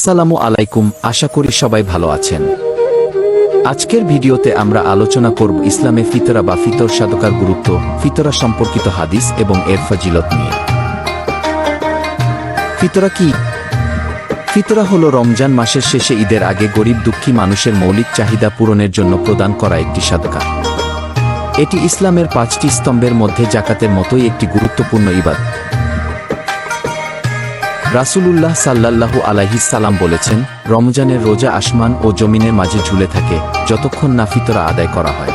আসসালামু আলাইকুম, আশা করি সবাই ভালো আছেন। আজকের ভিডিওতে আমরা আলোচনা করব ইসলামে ফিতরা বা ফিতর সাদকার গুরুত্ব, ফিতরা সম্পর্কিত হাদিস এবং এর ফজিলত নিয়ে। ফিতরা কি? ফিতরা হলো রমজান মাসের শেষে ঈদের আগে গরিব দুঃখী মানুষের মৌলিক চাহিদা পূরণের জন্য প্রদান করা একটি সাদকা। এটি ইসলামের 5টি স্তম্ভের মধ্যে যাকাতের মতোই একটি গুরুত্বপূর্ণ ইবাদত। রাসূলুল্লাহ সাল্লাল্লাহু আলাইহি সাল্লাম বলেছেন, রমজানের রোজা আসমান ও জমিনের মাঝে ঝুলে থাকে যতক্ষণ না ফিতরা আদায় করা হয়।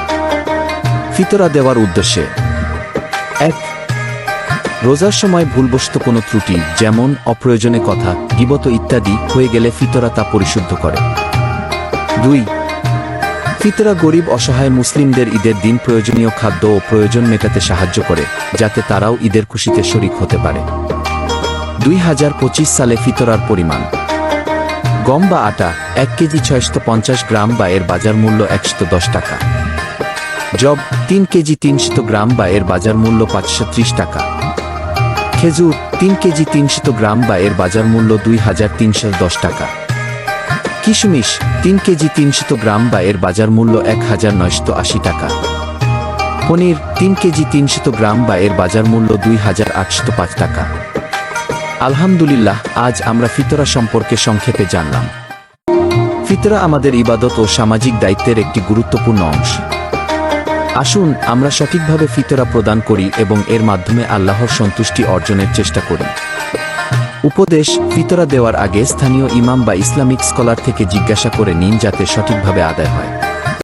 ফিতরা দেওয়ার উদ্দেশ্যে: 1. রোজার সময় ভুলবশত কোনো ত্রুটি, যেমন অপ্রয়োজনে কথা, গীবত ইত্যাদি হয়ে গেলে ফিতরা তা পরিশুদ্ধ করে। 2. ফিতরা গরিব অসহায় মুসলিমদের ঈদের দিন প্রয়োজনীয় খাদ্য ও প্রয়োজন মেটাতে সাহায্য করে, যাতে তারাও ঈদের খুশিতে শরিক হতে পারে। 2025 সালে ফিতরার পরিমাণ: গম বা আটা 1 কেজি 650 গ্রাম বা এর বাজার মূল্য 110 টাকা। জব 3 কেজি 300 গ্রাম বা এর বাজার মূল্য 530 টাকা। খেজুর 3 কেজি 300 গ্রাম বা এর বাজার মূল্য 2310 টাকা। কিশমিশ 3 কেজি 300 গ্রাম বা এর বাজার মূল্য 1980 টাকা। পনির 3 কেজি 300 গ্রাম বা এর বাজার মূল্য 2805 টাকা। আলহামদুলিল্লাহ, আজ আমরা ফিতরা সম্পর্কে সংক্ষেপে জানলাম। ফিতরা আমাদের ইবাদত ও সামাজিক দায়িত্বের একটি গুরুত্বপূর্ণ অংশ। আসুন আমরা সঠিকভাবে ফিতরা প্রদান করি এবং এর মাধ্যমে আল্লাহর সন্তুষ্টি অর্জনের চেষ্টা করি। উপদেশ: ফিতরা দেওয়ার আগে স্থানীয় ইমাম বা ইসলামিক স্কলার থেকে জিজ্ঞাসা করে নিন, যাতে সঠিকভাবে আদায় হয়।